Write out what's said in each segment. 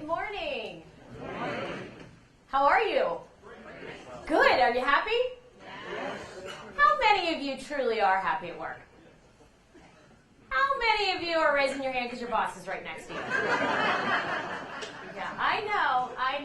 Good morning. Good morning. How are you? Good. Are you happy? Yes. How many of you truly are happy at work? How many of you are raising your hand because your boss is right next to you? Yeah, I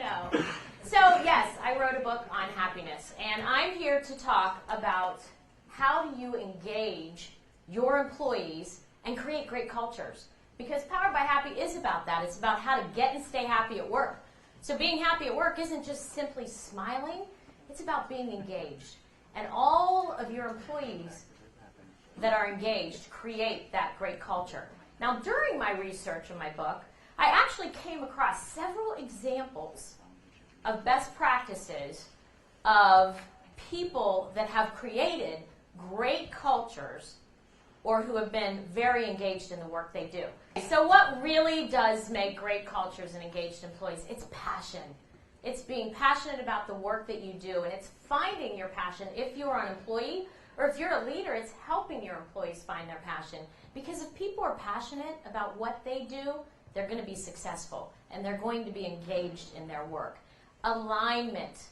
know. So yes, I wrote a book on happiness, and I'm here to talk about how do you engage your employees and create great cultures. Because Powered by Happy is about that. It's about how to get and stay happy at work. So being happy at work isn't just simply smiling. It's about being engaged. And all of your employees that are engaged create that great culture. Now, during my research in my book, I actually came across several examples of best practices of people that have created great cultures or who have been very engaged in the work they do. So what really does make great cultures and engaged employees? It's passion. It's being passionate about the work that you do, and it's finding your passion. If you're an employee or if you're a leader, it's helping your employees find their passion. Because if people are passionate about what they do, they're going to be successful, and they're going to be engaged in their work. Alignment.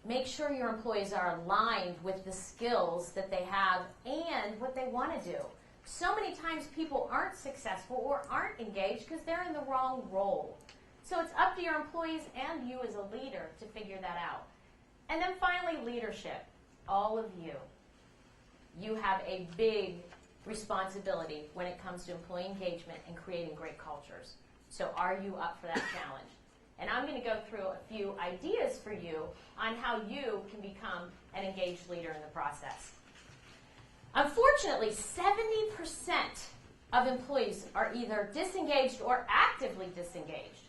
Make sure your employees are aligned with the skills that they have and what they want to do. So many times people aren't successful or aren't engaged because they're in the wrong role. So it's up to your employees and you as a leader to figure that out. And then finally, leadership. All of you. You have a big responsibility when it comes to employee engagement and creating great cultures. So are you up for that challenge? And I'm going to go through a few ideas for you on how you can become an engaged leader in the process. Unfortunately, 70% of employees are either disengaged or actively disengaged.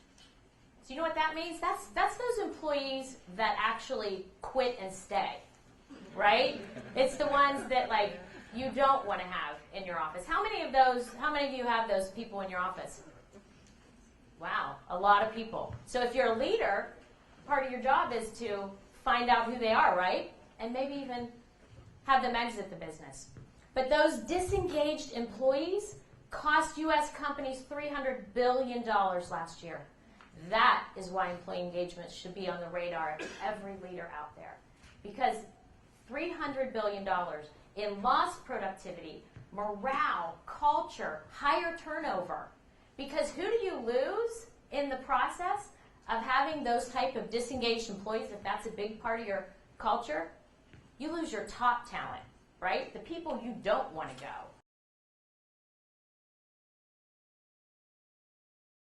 So you know what that means? That's those employees that actually quit and stay, right? It's the ones that you don't want to have in your office. How many of you have those people in your office? Wow, a lot of people. So if you're a leader, part of your job is to find out who they are, right? And maybe even have them exit the business. But those disengaged employees cost U.S. companies $300 billion last year. That is why employee engagement should be on the radar of every leader out there. Because $300 billion in lost productivity, morale, culture, higher turnover. Because who do you lose in the process of having those type of disengaged employees, if that's a big part of your culture? You lose your top talent, right? The people you don't want to go.